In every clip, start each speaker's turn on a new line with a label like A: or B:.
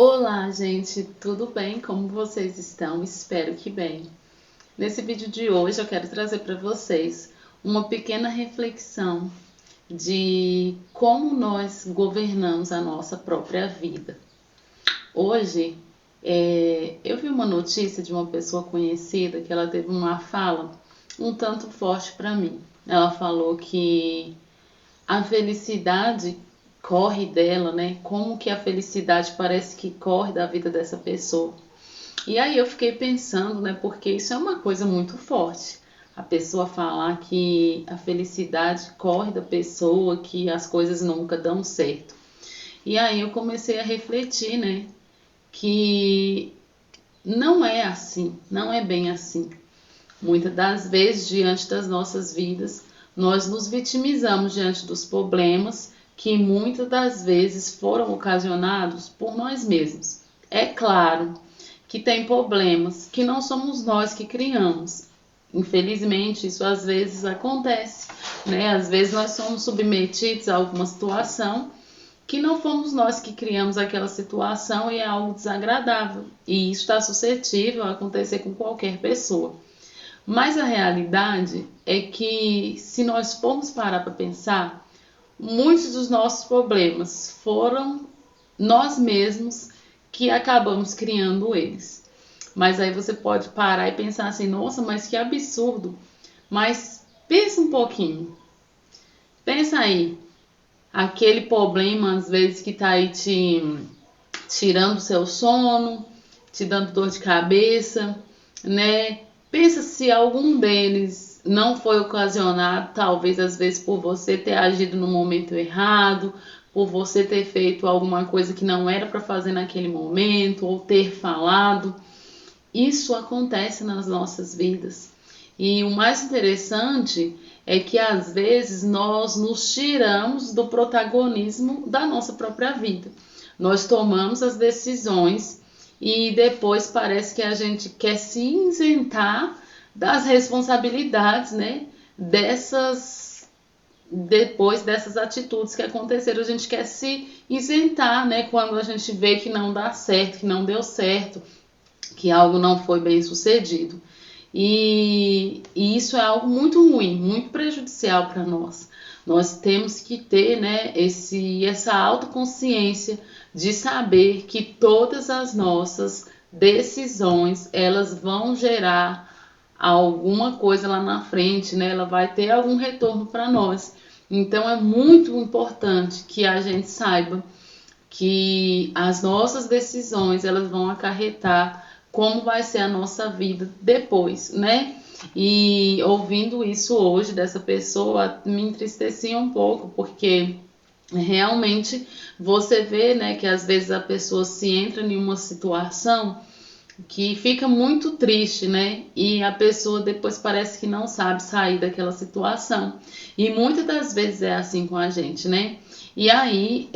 A: Olá, gente, tudo bem? Como vocês estão? Espero que bem. Nesse vídeo de hoje eu quero trazer para vocês uma pequena reflexão de como nós governamos a nossa própria vida. Hoje eu vi uma notícia de uma pessoa conhecida que ela teve uma fala um tanto forte para mim. Ela falou que a felicidade corre dela, né? Como que a felicidade parece que corre da vida dessa pessoa. E aí eu fiquei pensando, né? Porque isso é uma coisa muito forte. A pessoa falar que a felicidade corre da pessoa, que as coisas nunca dão certo. E aí eu comecei a refletir, né? Que não é assim, não é bem assim. Muitas das vezes, diante das nossas vidas, nós nos vitimizamos diante dos problemas que muitas das vezes foram ocasionados por nós mesmos. É claro que tem problemas que não somos nós que criamos. Infelizmente, isso às vezes acontece, né? Às vezes nós somos submetidos a alguma situação que não fomos nós que criamos aquela situação e é algo desagradável. E isso está suscetível a acontecer com qualquer pessoa. Mas a realidade é que, se nós formos parar para pensar, muitos dos nossos problemas foram nós mesmos que acabamos criando eles. Mas aí você pode parar e pensar assim, nossa, mas que absurdo. Mas pensa um pouquinho. Pensa aí, aquele problema às vezes que está aí te tirando o seu sono, te dando dor de cabeça, né? Pensa se algum deles não foi ocasionado, talvez às vezes por você ter agido no momento errado, por você ter feito alguma coisa que não era para fazer naquele momento, ou ter falado. Isso acontece nas nossas vidas. E o mais interessante é que às vezes nós nos tiramos do protagonismo da nossa própria vida. Nós tomamos as decisões e depois parece que a gente quer se isentar das responsabilidades, né? Depois dessas atitudes que aconteceram, a gente quer se isentar, né? Quando a gente vê que não dá certo, que não deu certo, que algo não foi bem sucedido. E isso é algo muito ruim, muito prejudicial para nós. Nós temos que ter, né, essa autoconsciência de saber que todas as nossas decisões, elas vão gerar alguma coisa lá na frente, né? Ela vai ter algum retorno para nós. Então é muito importante que a gente saiba que as nossas decisões, elas vão acarretar como vai ser a nossa vida depois, né? E ouvindo isso hoje dessa pessoa, me entristecia um pouco, porque realmente você vê, né, que às vezes a pessoa se entra em uma situação que fica muito triste, né? E a pessoa depois parece que não sabe sair daquela situação. E muitas das vezes é assim com a gente, né? E aí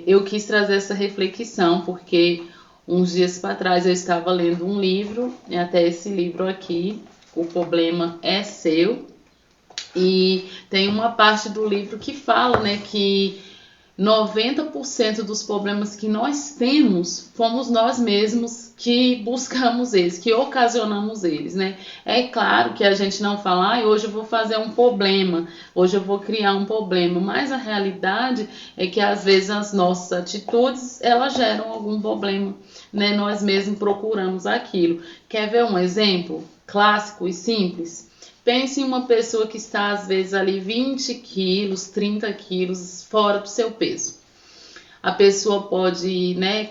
A: eu quis trazer essa reflexão, porque uns dias para trás eu estava lendo um livro, e até esse livro aqui, O Problema é Seu, e tem uma parte do livro que fala, né, que 90% dos problemas que nós temos fomos nós mesmos que buscamos eles, que ocasionamos eles, né? É claro que a gente não fala, hoje eu vou fazer um problema, hoje eu vou criar um problema, mas a realidade é que às vezes as nossas atitudes, elas geram algum problema, né? Nós mesmos procuramos aquilo. Quer ver um exemplo clássico e simples? Pense em uma pessoa que está, às vezes, ali 20 quilos, 30 quilos fora do seu peso. A pessoa pode, né,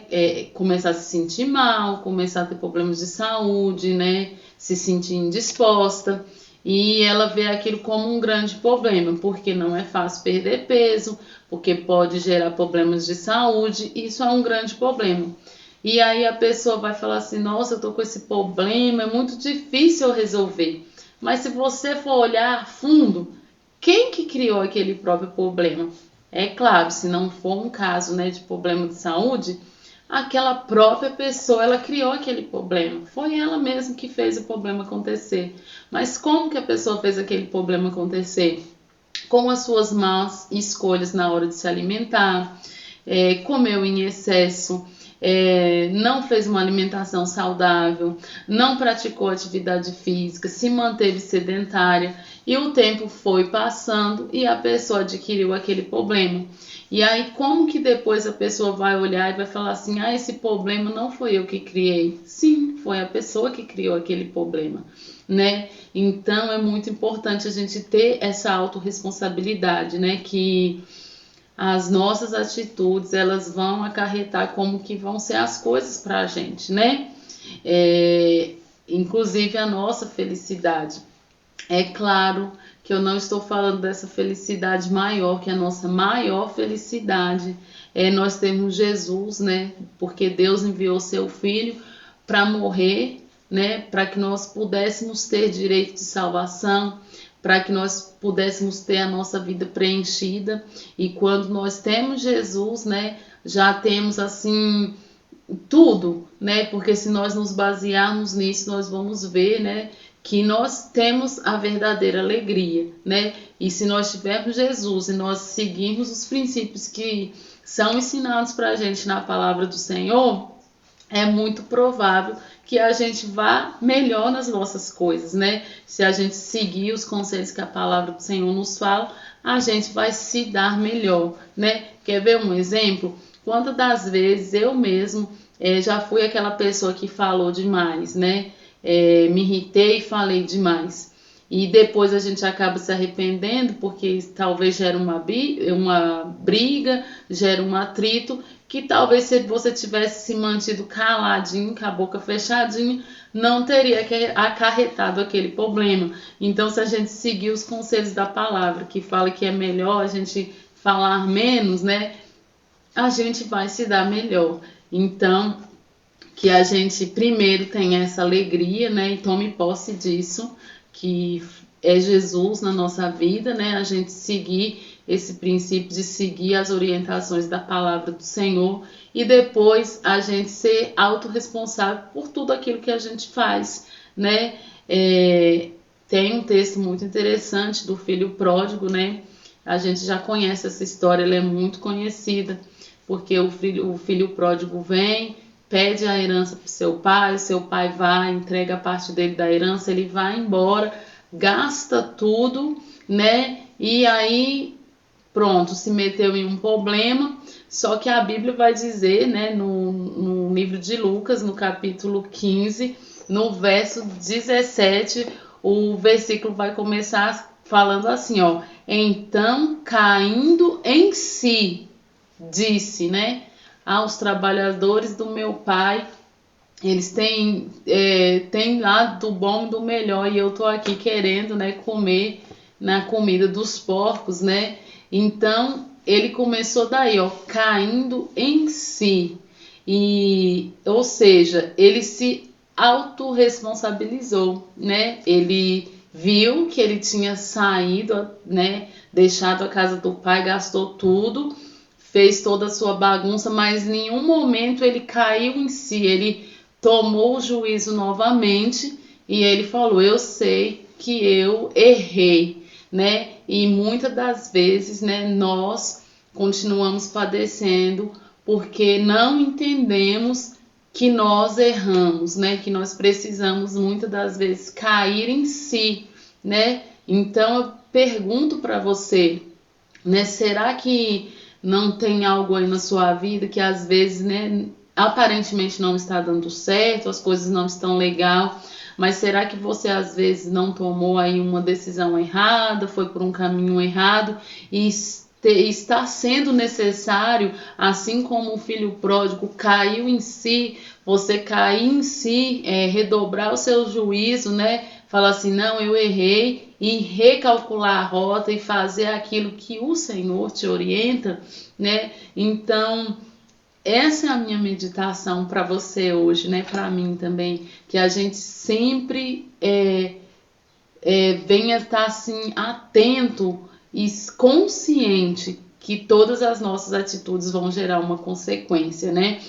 A: começar a se sentir mal, começar a ter problemas de saúde, né, se sentir indisposta. E ela vê aquilo como um grande problema, porque não é fácil perder peso, porque pode gerar problemas de saúde. Isso é um grande problema. E aí a pessoa vai falar assim, nossa, eu tô com esse problema, é muito difícil eu resolver. Mas se você for olhar a fundo, quem que criou aquele próprio problema? É claro, se não for um caso, né, de problema de saúde, aquela própria pessoa, ela criou aquele problema. Foi ela mesma que fez o problema acontecer. Mas como que a pessoa fez aquele problema acontecer? Com as suas más escolhas na hora de se alimentar, comeu em excesso, não fez uma alimentação saudável, não praticou atividade física, se manteve sedentária e o tempo foi passando e a pessoa adquiriu aquele problema. E aí, como que depois a pessoa vai olhar e vai falar assim, esse problema não foi eu que criei? Sim, foi a pessoa que criou aquele problema, né? Então, é muito importante a gente ter essa autorresponsabilidade, né? Que as nossas atitudes, elas vão acarretar como que vão ser as coisas para a gente, né? Inclusive a nossa felicidade. É claro que eu não estou falando dessa felicidade maior, que a nossa maior felicidade é nós termos Jesus, né? Porque Deus enviou seu Filho para morrer, né? Para que nós pudéssemos ter direito de salvação, para que nós pudéssemos ter a nossa vida preenchida. E quando nós temos Jesus, né? Já temos assim tudo, né? Porque se nós nos basearmos nisso, nós vamos ver, né? Que nós temos a verdadeira alegria, né? E se nós tivermos Jesus e nós seguirmos os princípios que são ensinados para a gente na palavra do Senhor, é muito provável que a gente vá melhor nas nossas coisas, né? Se a gente seguir os conselhos que a palavra do Senhor nos fala, a gente vai se dar melhor, né? Quer ver um exemplo? Quantas das vezes eu mesmo já fui aquela pessoa que falou demais, né? Me irritei e falei demais. E depois a gente acaba se arrependendo porque talvez gera uma briga, gera um atrito, que talvez se você tivesse se mantido caladinho, com a boca fechadinha, não teria acarretado aquele problema. Então, se a gente seguir os conselhos da palavra, que fala que é melhor a gente falar menos, né? A gente vai se dar melhor. Então, que a gente primeiro tenha essa alegria, né? E tome posse disso, que é Jesus na nossa vida, né? A gente seguir esse princípio de seguir as orientações da palavra do Senhor e depois a gente ser autorresponsável por tudo aquilo que a gente faz, né? Tem um texto muito interessante do filho pródigo, né? A gente já conhece essa história, ela é muito conhecida, porque o filho pródigo vem, pede a herança para o seu pai vai, entrega a parte dele da herança, ele vai embora, gasta tudo, né? E aí, pronto, se meteu em um problema. Só que a Bíblia vai dizer, né, no livro de Lucas, no capítulo 15, no verso 17, o versículo vai começar falando assim, ó: então, caindo em si, disse, né, aos trabalhadores do meu pai, eles têm lá do bom e do melhor, e eu tô aqui querendo, né, comer na comida dos porcos, né? Então, ele começou daí, ó, caindo em si. Ou seja, ele se autorresponsabilizou, né? Ele viu que ele tinha saído, né? Deixado a casa do pai, gastou tudo, fez toda a sua bagunça, mas em nenhum momento ele caiu em si, ele tomou o juízo novamente e ele falou: eu sei que eu errei, né? E muitas das vezes, né, nós continuamos padecendo porque não entendemos que nós erramos, né? Que nós precisamos muitas das vezes cair em si, né? Então eu pergunto para você, né? Será que não tem algo aí na sua vida que às vezes, né, aparentemente não está dando certo, as coisas não estão legal, mas será que você às vezes não tomou aí uma decisão errada, foi por um caminho errado e está sendo necessário, assim como o filho pródigo caiu em si, você cair em si, redobrar o seu juízo, né? Falar assim, não, eu errei, e recalcular a rota e fazer aquilo que o Senhor te orienta, né? Então, essa é a minha meditação para você hoje, né? Para mim também, que a gente sempre venha estar assim atento e consciente que todas as nossas atitudes vão gerar uma consequência, né?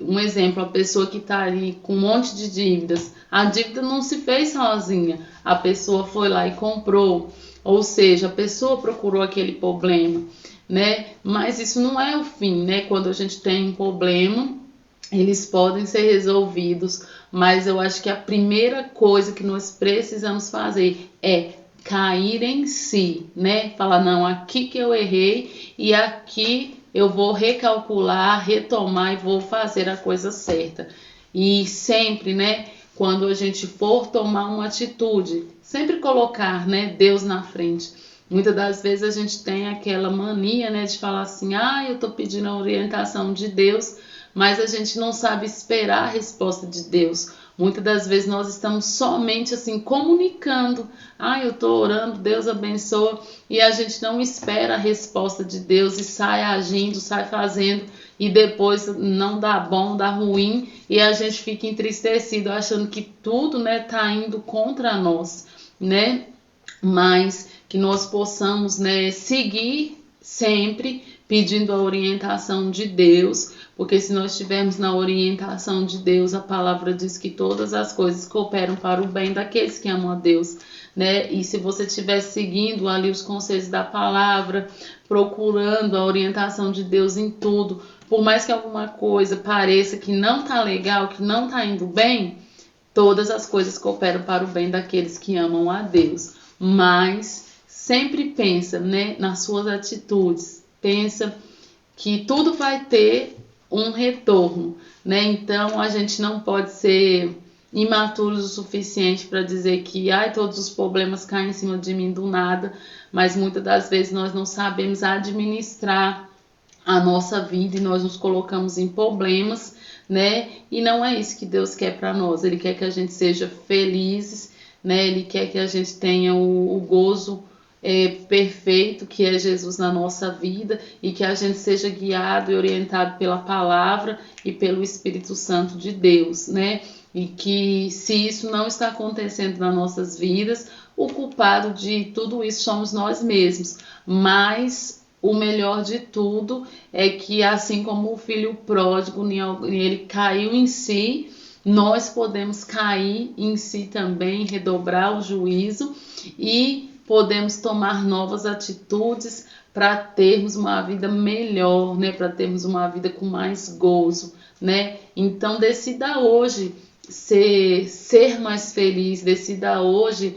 A: Um exemplo, a pessoa que está ali com um monte de dívidas, a dívida não se fez sozinha, a pessoa foi lá e comprou, ou seja, a pessoa procurou aquele problema. né? Mas isso não é o fim, né? Quando a gente tem um problema, eles podem ser resolvidos, mas eu acho que a primeira coisa que nós precisamos fazer é cair em si, né? Falar, não, aqui que eu errei e aqui eu vou recalcular, retomar e vou fazer a coisa certa. E sempre, né, quando a gente for tomar uma atitude, sempre colocar, né, Deus na frente. Muitas das vezes a gente tem aquela mania, né, de falar assim, eu tô pedindo a orientação de Deus, mas a gente não sabe esperar a resposta de Deus. Muitas das vezes nós estamos somente assim comunicando, eu tô orando, Deus abençoa, e a gente não espera a resposta de Deus e sai agindo, sai fazendo, e depois não dá bom, dá ruim, e a gente fica entristecido, achando que tudo, né, tá indo contra nós, né? Mas que nós possamos, né, seguir sempre pedindo a orientação de Deus, porque se nós estivermos na orientação de Deus, a palavra diz que todas as coisas cooperam para o bem daqueles que amam a Deus, né? E se você estiver seguindo ali os conselhos da palavra, procurando a orientação de Deus em tudo, por mais que alguma coisa pareça que não tá legal, que não tá indo bem, todas as coisas cooperam para o bem daqueles que amam a Deus. Mas sempre pensa, né, nas suas atitudes, pensa que tudo vai ter um retorno, né? Então a gente não pode ser imaturos o suficiente para dizer que todos os problemas caem em cima de mim do nada, mas muitas das vezes nós não sabemos administrar a nossa vida e nós nos colocamos em problemas, né? E não é isso que Deus quer para nós. Ele quer que a gente seja felizes, né? Ele quer que a gente tenha o gozo perfeito que é Jesus na nossa vida e que a gente seja guiado e orientado pela palavra e pelo Espírito Santo de Deus, né? E que se isso não está acontecendo nas nossas vidas, o culpado de tudo isso somos nós mesmos. Mas o melhor de tudo é que, assim como o filho pródigo, ele caiu em si, nós podemos cair em si também, redobrar o juízo e podemos tomar novas atitudes para termos uma vida melhor, né? Para termos uma vida com mais gozo, né? Então decida hoje ser mais feliz, decida hoje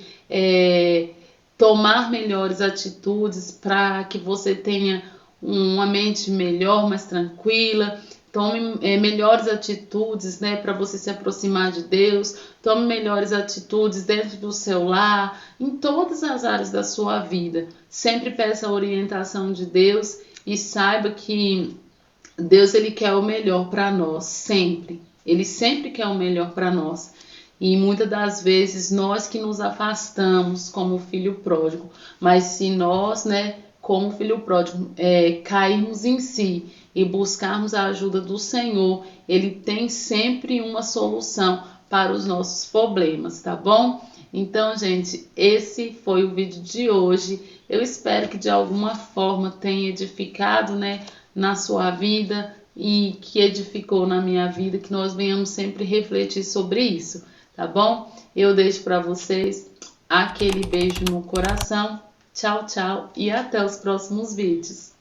A: tomar melhores atitudes para que você tenha uma mente melhor, mais tranquila. Tome melhores atitudes, né, para você se aproximar de Deus. Tome melhores atitudes dentro do seu lar, em todas as áreas da sua vida. Sempre peça a orientação de Deus e saiba que Deus, ele quer o melhor para nós, sempre. Ele sempre quer o melhor para nós. E muitas das vezes nós que nos afastamos como filho pródigo. Mas se nós, né, como filho pródigo, cairmos em si e buscarmos a ajuda do Senhor, Ele tem sempre uma solução para os nossos problemas, tá bom? Então, gente, esse foi o vídeo de hoje. Eu espero que de alguma forma tenha edificado, né, na sua vida e que edificou na minha vida, que nós venhamos sempre refletir sobre isso, tá bom? Eu deixo para vocês aquele beijo no coração. Tchau, tchau e até os próximos vídeos.